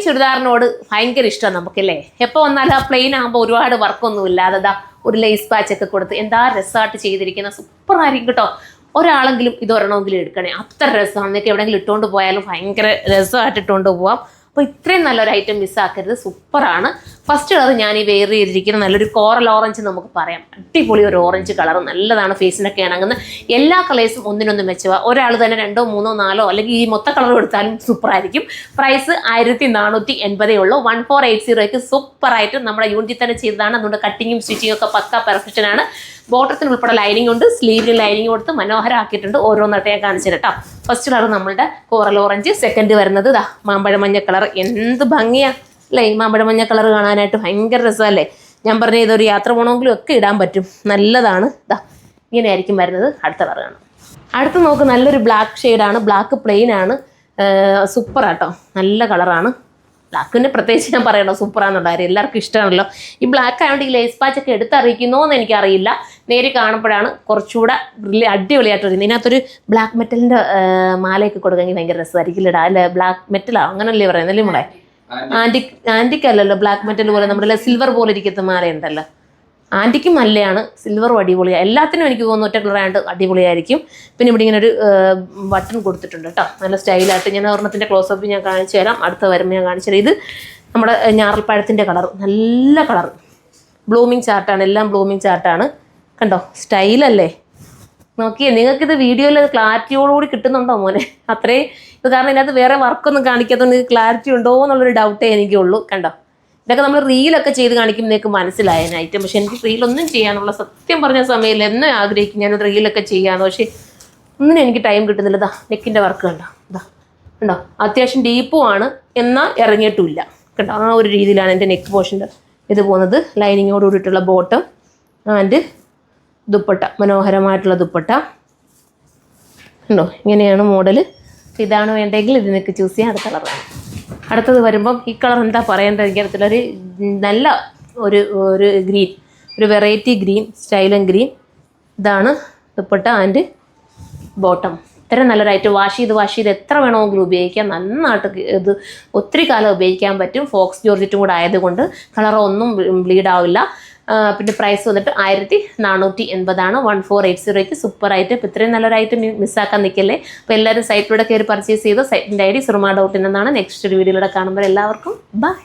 ചുരിദാറിനോട് ഭയങ്കര ഇഷ്ടമാണ് നമുക്കല്ലേ. എപ്പോൾ വന്നാലും ആ പ്ലെയിൻ ആകുമ്പോൾ ഒരുപാട് വർക്കൊന്നും ഇല്ലാതെ ഒരു ലേസ് പാച്ചൊക്കെ കൊടുത്ത് എന്താ രസമായിട്ട് ചെയ്തിരിക്കുന്ന സൂപ്പറായിരിക്കും കേട്ടോ. ഒരാളെങ്കിലും ഇതൊരെണ്ണമെങ്കിലും എടുക്കണേ, അത്ര രസമാണ്. നിങ്ങൾക്ക് എവിടെയെങ്കിലും ഇട്ടുകൊണ്ട് പോയാലും ഭയങ്കര രസമായിട്ട് ഇട്ടുകൊണ്ട് പോവാം. അപ്പോൾ ഇത്രയും നല്ലൊരു ഐറ്റം മിസ്സാക്കരുത്, സൂപ്പറാണ്. ഫസ്റ്റ് കളർ ഞാൻ ഈ വെയർ ചെയ്തിരിക്കുന്ന നല്ലൊരു കോറൽ ഓറഞ്ച് നമുക്ക് പറയാം. അടിപൊളി ഒരു ഓറഞ്ച് കളർ, നല്ലതാണ്, ഫേസിനൊക്കെ ഇണങ്ങുന്ന. എല്ലാ കളേഴ്സും ഒന്നിനൊന്നും മെച്ചവാ. ഒരാൾ തന്നെ 2, 3, 4 അല്ലെങ്കിൽ ഈ മൊത്ത കളർ എടുത്താലും സൂപ്പറായിരിക്കും. പ്രൈസ് 1480 ഉള്ളൂ. 1480ക്ക് സൂപ്പറായിട്ട് നമ്മുടെ യൂണിറ്റിൽ തന്നെ ചെയ്തതാണ്. അതുകൊണ്ട് കട്ടിങ്ങും സ്റ്റിച്ചിങ്ങും ഒക്കെ പക്ക പെർഫെക്ഷനാണ്. ബോട്ടത്തിന് ഉൾപ്പെടെ ലൈനിങ് ഉണ്ട്, സ്ലീവിന് ലൈനിങ് കൊടുത്ത് മനോഹരമാക്കിയിട്ടുണ്ട്. ഓരോന്നിട്ട് ഞാൻ കാണിച്ചിട്ട് കേട്ടോ. ഫസ്റ്റ് കളർ നമ്മളുടെ കോറൽ ഓറഞ്ച്, സെക്കൻഡ് വരുന്നത് മാമ്പഴ മഞ്ഞ കളർ. എന്ത് ഭംഗിയാ അല്ലേ ഈ മാമ്പഴ മഞ്ഞ കളർ കാണാനായിട്ട്, ഭയങ്കര രസമല്ലേ. ഞാൻ പറഞ്ഞ ഇതൊരു യാത്ര പോകണമെങ്കിലും ഒക്കെ ഇടാൻ പറ്റും, നല്ലതാണ്. ഇങ്ങനെ ആയിരിക്കും വരുന്നത്. അടുത്ത കളർ കാണാം. അടുത്ത് നോക്ക്, നല്ലൊരു ബ്ലാക്ക് ഷെയ്ഡാണ്, ബ്ലാക്ക് പ്ലെയിൻ ആണ്, സൂപ്പറാട്ടോ, നല്ല കളറാണ്. ബ്ലാക്കിന് പ്രത്യേകിച്ച് ഞാൻ പറയണോ, സൂപ്പറാണെന്നുള്ള കാര്യം എല്ലാവർക്കും ഇഷ്ടമാണല്ലോ. ഈ ബ്ലാക്ക് ആയതുകൊണ്ട് ഈ ലേസ് പാച്ചൊക്കെ എടുത്തറിയിക്കുന്നോ എന്ന് എനിക്കറിയില്ല. നേരി കാണുമ്പോഴാണ് കുറച്ചുകൂടെ അടിപൊളിയായിട്ട് വരുന്നത്. ഇതിനകത്തൊരു ബ്ലാക്ക് മെറ്റലിൻ്റെ മാലയൊക്കെ കൊടുക്കുകയെങ്കിൽ ഭയങ്കര രസമായിരിക്കും ഇടാം അല്ലേ. ബ്ലാക്ക് മെറ്റലാണ് അങ്ങനല്ലേ പറയുന്നല്ലേ മോളെ? ആൻറ്റിക്കല്ലല്ലോ ബ്ലാക്ക് മെറ്റൽ പോലെ, നമ്മുടെ സിൽവർ പോലെ ഇരിക്കുന്ന മാലയുണ്ടല്ലോ, ആൻറ്റിക്കും നല്ലതാണ്, സിൽവറും അടിപൊളിയാണ്. എല്ലാത്തിനും എനിക്ക് തോന്നുന്നു ഒറ്റ കളറായിട്ട് അടിപൊളിയായിരിക്കും. പിന്നെ ഇവിടെ ഇങ്ങനെ ഒരു ബട്ടൺ കൊടുത്തിട്ടുണ്ട് കേട്ടോ, നല്ല സ്റ്റൈലായിട്ട്. ഞാൻ ഒരെണ്ണത്തിൻ്റെ ക്ലോസപ്പ് ഞാൻ കാണിച്ചു തരാം, അടുത്ത വരുമ്പോൾ ഞാൻ കാണിച്ചു തരാം. ഇത് നമ്മുടെ ഞാറൽപ്പഴത്തിൻ്റെ കളർ, നല്ല കളർ, ബ്ലൂമിങ് ചാർട്ടാണ്, എല്ലാം ബ്ലൂമിങ് ചാർട്ടാണ്. കണ്ടോ സ്റ്റൈലല്ലേ. നോക്കിയേ, നിങ്ങൾക്കിത് വീഡിയോയിൽ ക്ലാരിറ്റിയോടുകൂടി കിട്ടുന്നുണ്ടോ മോനെ? അത്രയും ഇത്, കാരണം ഇതിനകത്ത് വേറെ വർക്കൊന്നും കാണിക്കാത്തതുകൊണ്ട് ഇത് ക്ലാരിറ്റി ഉണ്ടോ എന്നുള്ളൊരു ഡൗട്ടേ എനിക്കുള്ളൂ. കണ്ടോ, ഇതൊക്കെ നമ്മൾ റീലൊക്കെ ചെയ്ത് കാണിക്കുമ്പോഴേക്ക് മനസ്സിലായ ഐറ്റം. പക്ഷെ എനിക്ക് റീലൊന്നും ചെയ്യാനുള്ള സത്യം പറഞ്ഞ സമയമില്ല. എന്നും ആഗ്രഹിക്കും ഞാനൊരു റീലൊക്കെ ചെയ്യാമെന്ന്, പക്ഷേ ഒന്നിനും എനിക്ക് ടൈം കിട്ടുന്നില്ല. നെക്കിൻ്റെ വർക്ക് കണ്ടോ, കണ്ടോ, അത്യാവശ്യം ഡീപ്പുമാണ് എന്നാൽ ഇറങ്ങിയിട്ടുമില്ല. കണ്ടോ, ആ ഒരു രീതിയിലാണ് എൻ്റെ നെക്ക് പോർഷൻ്റെ ഇത് പോകുന്നത്. ലൈനിങ്ങോട് കൂടിയിട്ടുള്ള ബോട്ടം ആൻഡ് ദുപ്പട്ട, മനോഹരമായിട്ടുള്ള ദുപ്പട്ട ഉണ്ടോ, ഇങ്ങനെയാണ് മോഡൽ. ഇതാണ് വേണ്ടെങ്കിൽ ഇത് നിങ്ങൾക്ക് ചൂസ് ചെയ്യാം. അടുത്ത കളറാണ്. അടുത്തത് വരുമ്പം ഈ കളർ എന്താ പറയേണ്ടത് എനിക്കറിയത്തില്ല, ഒരു നല്ല ഒരു ഗ്രീൻ, ഒരു വെറൈറ്റി ഗ്രീൻ, സ്റ്റൈലൻ ഗ്രീൻ. ഇതാണ് ദുപ്പട്ട ആൻഡ് ബോട്ടം. ഇത്രയും നല്ലൊരു ഐറ്റം. വാഷ് ചെയ്ത് എത്ര വേണമെങ്കിലും ഉപയോഗിക്കാം, നന്നായിട്ട് ഇത് ഒത്തിരി കാലം ഉപയോഗിക്കാൻ പറ്റും. ഫോക്സ് ജോർജറ്റും കൂടെ ആയതുകൊണ്ട് കളറൊന്നും ബ്ലീഡ് ആവില്ല. പിന്നെ പ്രൈസ് വന്നിട്ട് 1480 1480ക്ക് സൂപ്പറായിട്ട്. ഇപ്പോൾ ഇത്രയും നല്ലൊരു ഐറ്റം മിസ്സാക്കാൻ നിൽക്കല്ലേ. അപ്പോൾ എല്ലാവരും സൈറ്റിലൂടെ കയറി പർച്ചേസ് ചെയ്ത്. സൈറ്റിൻ്റെ ID surma.in എന്നാണ്. നെക്സ്റ്റ് ഒരു വീഡിയോയിലൂടെ കാണുമ്പോൾ എല്ലാവർക്കും ബൈ.